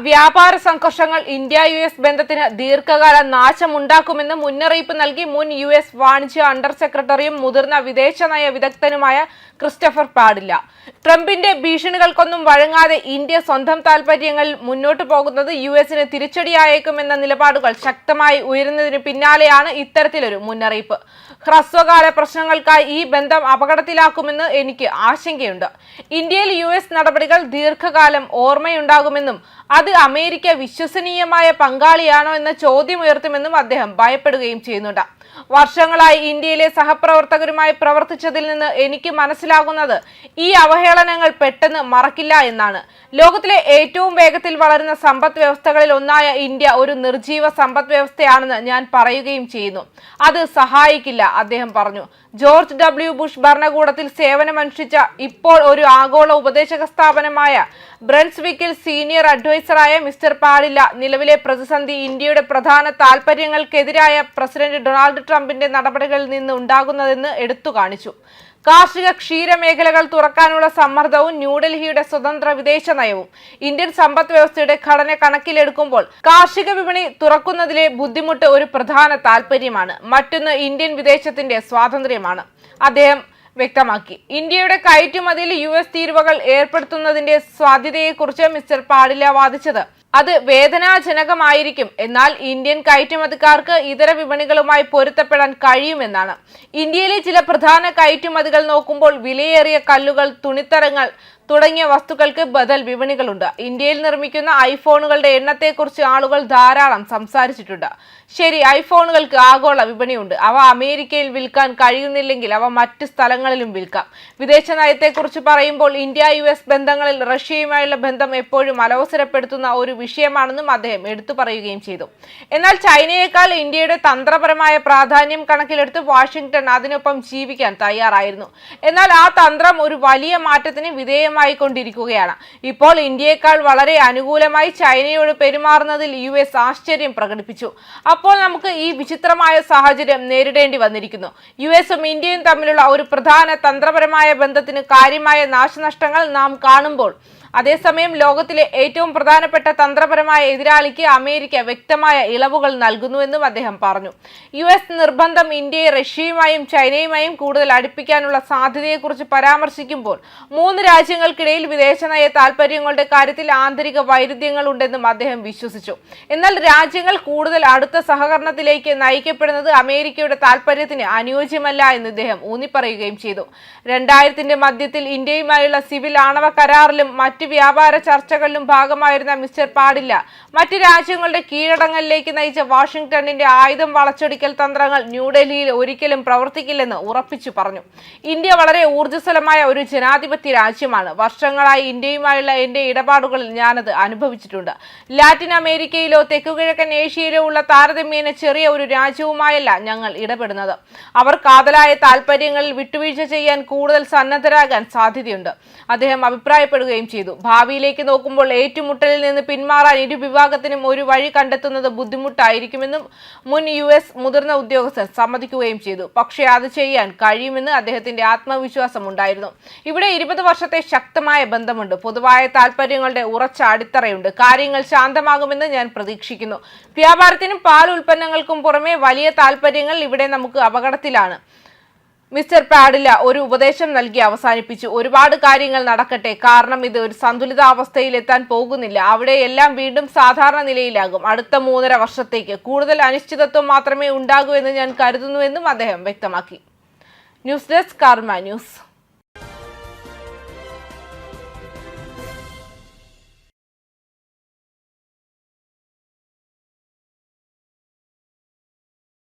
വ്യാപാര സംഘർഷങ്ങൾ India US ബന്ധത്തിന് ദീർഘകാല നാശമുണ്ടാക്കുമെന്ന് മുന്നറിയിപ്പ് നൽകി മുൻ US വാണിജ്യ അണ്ടർ സെക്രട്ടറിയും മുതിർന്ന വിദേശ നയ വിദഗ്ധനുമായ ക്രിസ്റ്റഫർ പാഡില്ല. ട്രംപിന്റെ ഭീഷണികൾക്കൊന്നും വഴങ്ങാതെ ഇന്ത്യ സ്വന്തം താൽപര്യങ്ങളിൽ മുന്നോട്ടു പോകുന്നത് US-ന് തിരിച്ചടിയായേക്കുമെന്ന നിലപാടുകൾ ശക്തമായി ഉയരുന്നതിന് പിന്നാലെയാണ് ഇത്തരത്തിലൊരു മുന്നറിയിപ്പ്. ഹ്രസ്വകാല പ്രശ്നങ്ങൾക്കായി ഈ ബന്ധം അപകടത്തിലാക്കുമെന്ന് എനിക്ക് ആശങ്കയുണ്ട്. ഇന്ത്യയിൽ US നടപടികൾ ദീർഘകാലം ഓർമ്മയുണ്ടാകുമെന്നും അത് അമേരിക്ക വിശ്വസനീയമായ പങ്കാളിയാണോ എന്ന ചോദ്യം ഉയർത്തുമെന്നും അദ്ദേഹം ഭയപ്പെടുകയും ചെയ്യുന്നുണ്ട്. വർഷങ്ങളായി ഇന്ത്യയിലെ സഹപ്രവർത്തകരുമായി പ്രവർത്തിച്ചതിൽ നിന്ന് എനിക്ക് മനസ്സിലാകുന്നത് ഈ അവഹേളനങ്ങൾ പെട്ടെന്ന് മറക്കില്ല എന്നാണ്. ലോകത്തിലെ ഏറ്റവും വേഗത്തിൽ വളരുന്ന സമ്പദ് വ്യവസ്ഥകളിൽ ഒന്നായ ഇന്ത്യ ഒരു നിർജീവ സമ്പദ് വ്യവസ്ഥയാണെന്ന് ഞാൻ പറയുകയും ചെയ്യുന്നു. അത് സഹായിക്കില്ല, അദ്ദേഹം പറഞ്ഞു. George W. ബുഷ് ഭരണകൂടത്തിൽ സേവനമനുഷ്ഠിച്ച ഇപ്പോൾ ഒരു ആഗോള ഉപദേശക സ്ഥാപനമായ ബ്രൻസ്വിക്കിൽ സീനിയർ അഡ്വൈസറായ മിസ്റ്റർ പാഡില്ല നിലവിലെ പ്രതിസന്ധി ഇന്ത്യയുടെ പ്രധാന താൽപര്യങ്ങൾക്കെതിരായ പ്രസിഡന്റ് ഡൊണാൾഡ് ട്രംപിന്റെ നടപടികളിൽ നിന്ന് ഉണ്ടാകുന്നതെന്ന് എടുത്തു കാണിച്ചു. കാർഷിക ക്ഷീര മേഖലകൾ തുറക്കാനുള്ള സമ്മർദ്ദവും ന്യൂഡൽഹിയുടെ സ്വതന്ത്ര വിദേശ നയവും ഇന്ത്യൻ സമ്പദ് വ്യവസ്ഥയുടെ ഘടന കണക്കിലെടുക്കുമ്പോൾ കാർഷിക വിപണി തുറക്കുന്നതിലെ ബുദ്ധിമുട്ട് ഒരു പ്രധാന താൽപര്യമാണ്. മറ്റൊന്ന് ഇന്ത്യൻ വിദേശത്തിന്റെ സ്വാതന്ത്ര്യമാണ്, അദ്ദേഹം വ്യക്തമാക്കി. ഇന്ത്യയുടെ കയറ്റുമതിയിൽ US തീരുവകൾ ഏർപ്പെടുത്തുന്നതിന്റെ സാധ്യതയെക്കുറിച്ച് മിസ്റ്റർ പാഡില്ല വാദിച്ചത് അത് വേദനാജനകമായിരിക്കും, എന്നാൽ ഇന്ത്യൻ കയറ്റുമതിക്കാർക്ക് ഇതര വിപണികളുമായി പൊരുത്തപ്പെടാൻ കഴിയുമെന്നാണ്. ഇന്ത്യയിലെ ചില പ്രധാന കയറ്റുമതികൾ നോക്കുമ്പോൾ വിലയേറിയ കല്ലുകൾ, തുണിത്തരങ്ങൾ തുടങ്ങിയ വസ്തുക്കൾക്ക് ബദൽ വിപണികളുണ്ട്. ഇന്ത്യയിൽ നിർമ്മിക്കുന്ന ഐഫോണുകളുടെ എണ്ണത്തെക്കുറിച്ച് ആളുകൾ ധാരാളം സംസാരിച്ചിട്ടുണ്ട്. ശരി, ഐഫോണുകൾക്ക് ആഗോള വിപണിയുണ്ട്. അവ അമേരിക്കയിൽ വിൽക്കാൻ കഴിയുന്നില്ലെങ്കിൽ അവ മറ്റ് സ്ഥലങ്ങളിലും വിൽക്കാം. വിദേശ നയത്തെക്കുറിച്ച് പറയുമ്പോൾ ഇന്ത്യ US ബന്ധങ്ങളിൽ റഷ്യയുമായുള്ള ബന്ധം എപ്പോഴും അലോസരപ്പെടുത്തുന്ന ഒരു വിഷയമാണെന്നും അദ്ദേഹം എടുത്തു പറയുകയും ചെയ്തു. എന്നാൽ ചൈനയേക്കാൾ ഇന്ത്യയുടെ തന്ത്രപരമായ പ്രാധാന്യം കണക്കിലെടുത്ത് വാഷിംഗ്ടൺ അതിനൊപ്പം ജീവിക്കാൻ തയ്യാറായിരുന്നു. എന്നാൽ ആ തന്ത്രം ഒരു വലിയ മാറ്റത്തിന് വിധേയമായിക്കൊണ്ടിരിക്കുകയാണ്. ഇപ്പോൾ ഇന്ത്യയേക്കാൾ വളരെ അനുകൂലമായി ചൈനയോട് പെരുമാറുന്നതിൽ US ആശ്ചര്യം പ്രകടിപ്പിച്ചു. അപ്പോൾ നമുക്ക് ഈ വിചിത്രമായ സാഹചര്യം നേരിടേണ്ടി വന്നിരിക്കുന്നു. US-ഉം ഇന്ത്യയും തമ്മിലുള്ള ഒരു പ്രധാന തന്ത്രപരമായ ബന്ധത്തിന് കാര്യമായ നാശനഷ്ടങ്ങൾ നാം കാണുമ്പോൾ അതേസമയം ലോകത്തിലെ ഏറ്റവും പ്രധാനപ്പെട്ട തന്ത്രപരമായ എതിരാളിക്ക് അമേരിക്ക വ്യക്തമായ ഇളവുകൾ നൽകുന്നുവെന്നും അദ്ദേഹം പറഞ്ഞു. US നിർബന്ധം ഇന്ത്യയെ റഷ്യയുമായും ചൈനയുമായും കൂടുതൽ അടുപ്പിക്കാനുള്ള സാധ്യതയെക്കുറിച്ച് പരാമർശിക്കുമ്പോൾ മൂന്ന് രാജ്യങ്ങൾക്കിടയിൽ വിദേശനയ താൽപര്യങ്ങളുടെ കാര്യത്തിൽ ആന്തരിക വൈരുദ്ധ്യങ്ങൾ ഉണ്ടെന്നും അദ്ദേഹം വിശ്വസിച്ചു. എന്നാൽ രാജ്യങ്ങൾ കൂടുതൽ അടുത്ത സഹകരണത്തിലേക്ക് നയിക്കപ്പെടുന്നത് അമേരിക്കയുടെ താൽപര്യത്തിന് അനുയോജ്യമല്ല എന്ന് ഇദ്ദേഹം ഊന്നിപ്പറയുകയും ചെയ്തു. 2000-ന്റെ മധ്യത്തിൽ ഇന്ത്യയുമായുള്ള സിവിൽ ആണവ കരാറിലും മറ്റ് വ്യാപാര ചർച്ചകളിലും ഭാഗമായിരുന്ന മിസ്റ്റർ പാഡില്ല മറ്റ് രാജ്യങ്ങളുടെ കീഴടങ്ങലിലേക്ക് നയിച്ച വാഷിംഗ്ടണിന്റെ ആയുധം വളച്ചൊടിക്കൽ തന്ത്രങ്ങൾ ന്യൂഡൽഹിയിൽ ഒരിക്കലും പ്രവർത്തിക്കില്ലെന്ന് ഉറപ്പിച്ചു പറഞ്ഞു. ഇന്ത്യ വളരെ ഊർജ്ജസ്വലമായ ഒരു ജനാധിപത്യ രാജ്യമാണ്. വർഷങ്ങളായി ഇന്ത്യയുമായുള്ള എന്റെ ഇടപാടുകളിൽ ഞാനത് അനുഭവിച്ചിട്ടുണ്ട്. ലാറ്റിൻ അമേരിക്കയിലോ തെക്കുകിഴക്കൻ ഏഷ്യയിലോ ഉള്ള താരതമ്യേന ചെറിയ ഒരു രാജ്യവുമായല്ല ഞങ്ങൾ ഇടപെടുന്നത്. അവർ കാതലായ താൽപര്യങ്ങളിൽ വിട്ടുവീഴ്ച ചെയ്യാൻ കൂടുതൽ സന്നദ്ധരാകാൻ സാധ്യതയുണ്ട്, അദ്ദേഹം അഭിപ്രായപ്പെടുകയും ചെയ്തു. ഭാവിയിലേക്ക് നോക്കുമ്പോൾ ഏറ്റുമുട്ടലിൽ നിന്ന് പിന്മാറാൻ ഇരു വിഭാഗത്തിനും ഒരു വഴി കണ്ടെത്തുന്നത് ബുദ്ധിമുട്ടായിരിക്കുമെന്നും മുൻ US മുതിർന്ന ഉദ്യോഗസ്ഥർ സമ്മതിക്കുകയും ചെയ്തു. പക്ഷേ അത് ചെയ്യാൻ കഴിയുമെന്ന് അദ്ദേഹത്തിന്റെ ആത്മവിശ്വാസം ഉണ്ടായിരുന്നു. ഇവിടെ 20 വർഷത്തെ ശക്തമായ ബന്ധമുണ്ട്, പൊതുവായ താൽപര്യങ്ങളുടെ ഉറച്ച അടിത്തറയുണ്ട്. കാര്യങ്ങൾ ശാന്തമാകുമെന്ന് ഞാൻ പ്രതീക്ഷിക്കുന്നു. വ്യാപാരത്തിനും പാൽ ഉൽപ്പന്നങ്ങൾക്കും പുറമെ വലിയ താൽപര്യങ്ങൾ ഇവിടെ നമുക്ക് അപകടത്തിലാണ്, മിസ്റ്റർ പാഡില്ല ഒരു ഉപദേശം നൽകി അവസാനിപ്പിച്ചു. ഒരുപാട് കാര്യങ്ങൾ നടക്കട്ടെ, കാരണം ഇത് ഒരു സന്തുലിതാവസ്ഥയിൽ എത്താൻ പോകുന്നില്ല. അവിടെ എല്ലാം വീണ്ടും സാധാരണ നിലയിലാകും. അടുത്ത 3.5 വർഷത്തേക്ക് കൂടുതൽ അനിശ്ചിതത്വം മാത്രമേ ഉണ്ടാകൂ എന്ന് ഞാൻ കരുതുന്നുവെന്നും അദ്ദേഹം വ്യക്തമാക്കി. ന്യൂസ് ഡെസ്ക് കർമ്മ ന്യൂസ്.